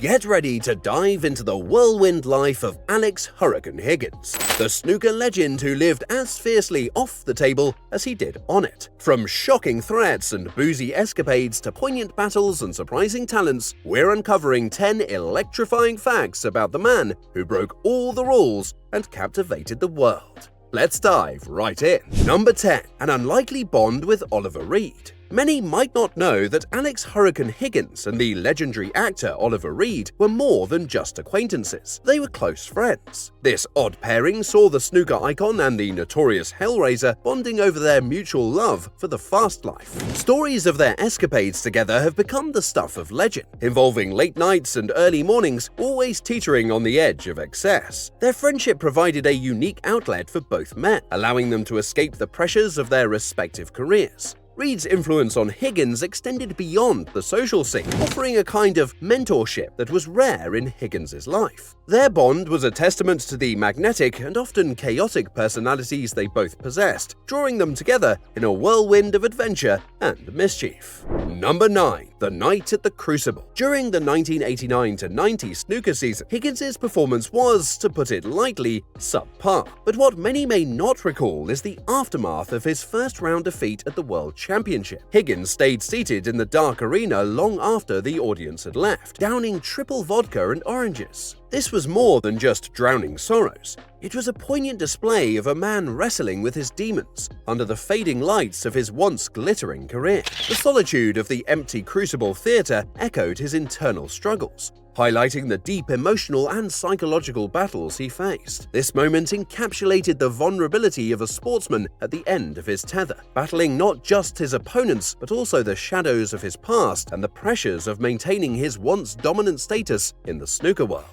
Get ready to dive into the whirlwind life of Alex "Hurricane" Higgins, the snooker legend who lived as fiercely off the table as he did on it. From shocking threats and boozy escapades to poignant battles and surprising talents, we're uncovering 10 electrifying facts about the man who broke all the rules and captivated the world. Let's dive right in. Number 10. An unlikely bond with Oliver Reed. Many might not know that Alex "Hurricane" Higgins and the legendary actor Oliver Reed were more than just acquaintances. They were close friends. This odd pairing saw the snooker icon and the notorious Hellraiser bonding over their mutual love for the fast life. Stories of their escapades together have become the stuff of legend, involving late nights and early mornings, always teetering on the edge of excess. Their friendship provided a unique outlet for both men, allowing them to escape the pressures of their respective careers. Reed's influence on Higgins extended beyond the social scene, offering a kind of mentorship that was rare in Higgins' life. Their bond was a testament to the magnetic and often chaotic personalities they both possessed, drawing them together in a whirlwind of adventure and mischief. Number 9. The Night at the Crucible. During the 1989-90 snooker season, Higgins' performance was, to put it lightly, subpar. But what many may not recall is the aftermath of his first-round defeat at the World Championship. Higgins stayed seated in the dark arena long after the audience had left, downing triple vodka and oranges. This was more than just drowning sorrows. It was a poignant display of a man wrestling with his demons under the fading lights of his once glittering career. The solitude of the empty Crucible theater echoed his internal struggles, highlighting the deep emotional and psychological battles he faced. This moment encapsulated the vulnerability of a sportsman at the end of his tether, battling not just his opponents but also the shadows of his past and the pressures of maintaining his once dominant status in the snooker world.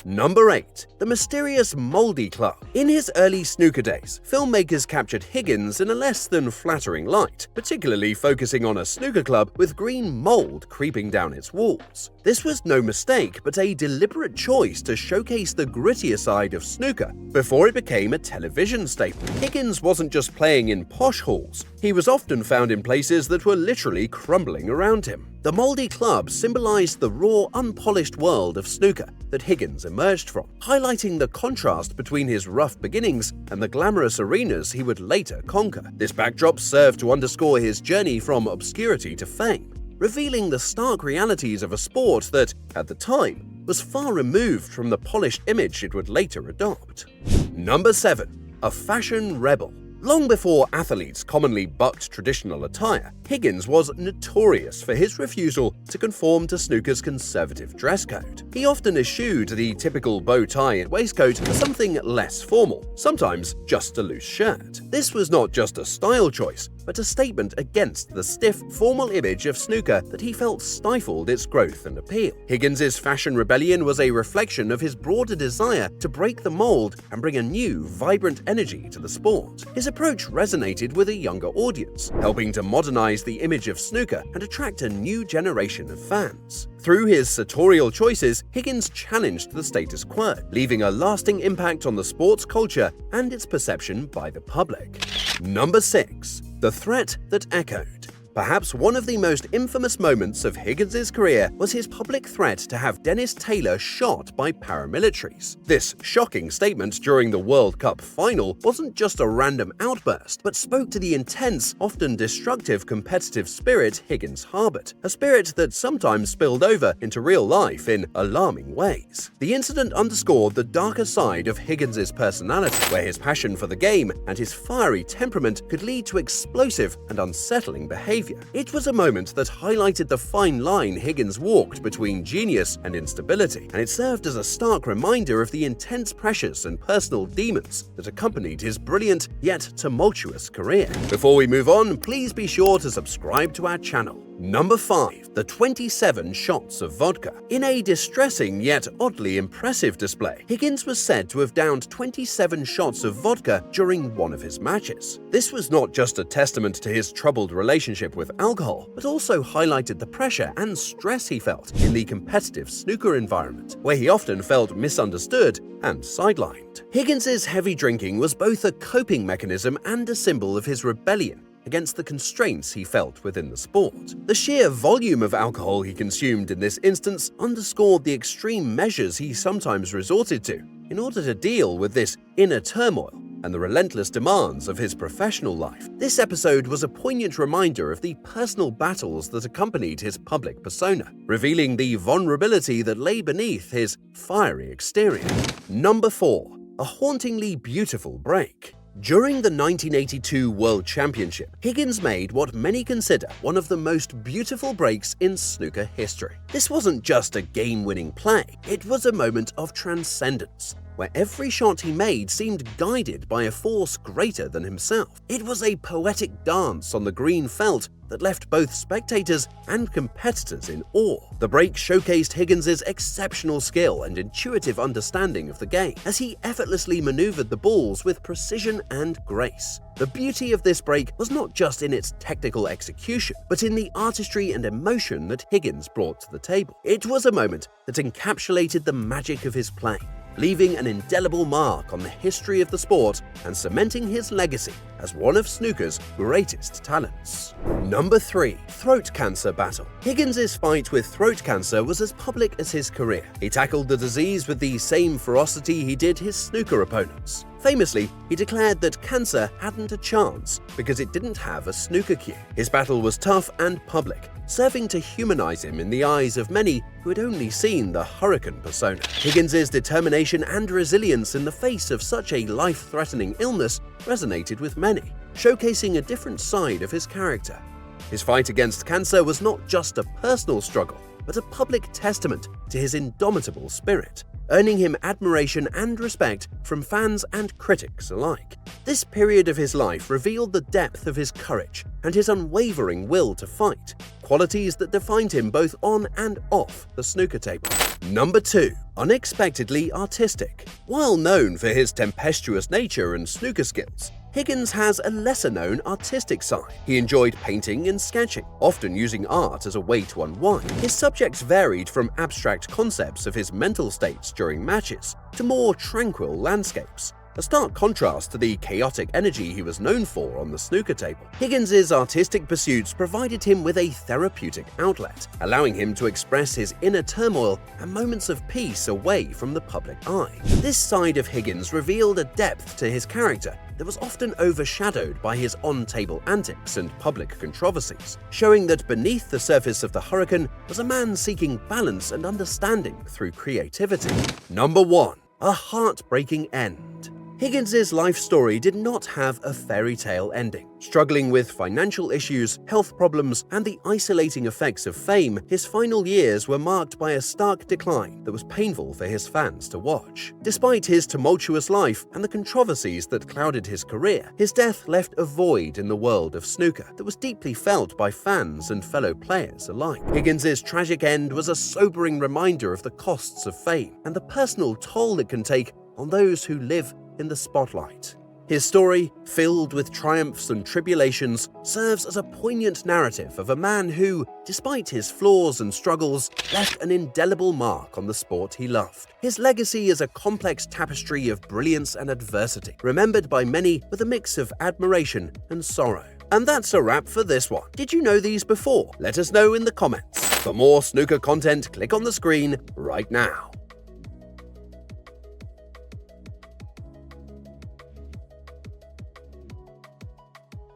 Number 8. The Mysterious Moldy Club. In his early snooker days, filmmakers captured Higgins in a less than flattering light, particularly focusing on a snooker club with green mold creeping down its walls. This was no mistake, but a deliberate choice to showcase the grittier side of snooker before it became a television staple. Higgins wasn't just playing in posh halls, he was often found in places that were literally crumbling around him. The Moldy Club symbolized the raw, unpolished world of snooker that Higgins emerged from, highlighting the contrast between his rough beginnings and the glamorous arenas he would later conquer. This backdrop served to underscore his journey from obscurity to fame, revealing the stark realities of a sport that, at the time, was far removed from the polished image it would later adopt. Number 7. A fashion rebel. Long before athletes commonly bucked traditional attire, Higgins was notorious for his refusal to conform to snooker's conservative dress code. He often eschewed the typical bow tie and waistcoat for something less formal, sometimes just a loose shirt. This was not just a style choice, but a statement against the stiff, formal image of snooker that he felt stifled its growth and appeal. Higgins' fashion rebellion was a reflection of his broader desire to break the mold and bring a new, vibrant energy to the sport. His approach resonated with a younger audience, helping to modernize the image of snooker and attract a new generation of fans. Through his sartorial choices, Higgins challenged the status quo, leaving a lasting impact on the sports culture and its perception by the public. Number 6. The Threat That Echoed. Perhaps one of the most infamous moments of Higgins' career was his public threat to have Dennis Taylor shot by paramilitaries. This shocking statement during the World Cup final wasn't just a random outburst, but spoke to the intense, often destructive competitive spirit Higgins harbored, a spirit that sometimes spilled over into real life in alarming ways. The incident underscored the darker side of Higgins' personality, where his passion for the game and his fiery temperament could lead to explosive and unsettling behavior. It was a moment that highlighted the fine line Higgins walked between genius and instability, and it served as a stark reminder of the intense pressures and personal demons that accompanied his brilliant yet tumultuous career. Before we move on, please be sure to subscribe to our channel. Number 5. The 27 Shots of Vodka. In a distressing yet oddly impressive display, Higgins was said to have downed 27 shots of vodka during one of his matches. This was not just a testament to his troubled relationship with alcohol, but also highlighted the pressure and stress he felt in the competitive snooker environment, where he often felt misunderstood and sidelined. Higgins' heavy drinking was both a coping mechanism and a symbol of his rebellion against the constraints he felt within the sport. The sheer volume of alcohol he consumed in this instance underscored the extreme measures he sometimes resorted to in order to deal with this inner turmoil and the relentless demands of his professional life. This episode was a poignant reminder of the personal battles that accompanied his public persona, revealing the vulnerability that lay beneath his fiery exterior. Number 4. A hauntingly beautiful break. During the 1982 World Championship, Higgins made what many consider one of the most beautiful breaks in snooker history. This wasn't just a game-winning play, it was a moment of transcendence, where every shot he made seemed guided by a force greater than himself. It was a poetic dance on the green felt that left both spectators and competitors in awe. The break showcased Higgins's exceptional skill and intuitive understanding of the game, as he effortlessly maneuvered the balls with precision and grace. The beauty of this break was not just in its technical execution, but in the artistry and emotion that Higgins brought to the table. It was a moment that encapsulated the magic of his play, leaving an indelible mark on the history of the sport and cementing his legacy as one of snooker's greatest talents. Number 3. Throat cancer battle. Higgins's fight with throat cancer was as public as his career. He tackled the disease with the same ferocity he did his snooker opponents. Famously, he declared that cancer hadn't a chance because it didn't have a snooker cue. His battle was tough and public, serving to humanize him in the eyes of many who had only seen the Hurricane persona. Higgins's determination and resilience in the face of such a life-threatening illness resonated with many, showcasing a different side of his character. His fight against cancer was not just a personal struggle, but a public testament to his indomitable spirit, earning him admiration and respect from fans and critics alike. This period of his life revealed the depth of his courage and his unwavering will to fight, qualities that defined him both on and off the snooker table. Number 2. Unexpectedly artistic. While known for his tempestuous nature and snooker skills, Higgins has a lesser-known artistic side. He enjoyed painting and sketching, often using art as a way to unwind. His subjects varied from abstract concepts of his mental states during matches to more tranquil landscapes, a stark contrast to the chaotic energy he was known for on the snooker table. Higgins's artistic pursuits provided him with a therapeutic outlet, allowing him to express his inner turmoil and moments of peace away from the public eye. This side of Higgins revealed a depth to his character that was often overshadowed by his on-table antics and public controversies, showing that beneath the surface of the Hurricane was a man seeking balance and understanding through creativity. Number 1. A heartbreaking end. Higgins's life story did not have a fairy tale ending. Struggling with financial issues, health problems, and the isolating effects of fame, his final years were marked by a stark decline that was painful for his fans to watch. Despite his tumultuous life and the controversies that clouded his career, his death left a void in the world of snooker that was deeply felt by fans and fellow players alike. Higgins's tragic end was a sobering reminder of the costs of fame and the personal toll it can take on those who live in the spotlight. His story, filled with triumphs and tribulations, serves as a poignant narrative of a man who, despite his flaws and struggles, left an indelible mark on the sport he loved. His legacy is a complex tapestry of brilliance and adversity, remembered by many with a mix of admiration and sorrow. And that's a wrap for this one. Did you know these before? Let us know in the comments. For more snooker content, click on the screen right now.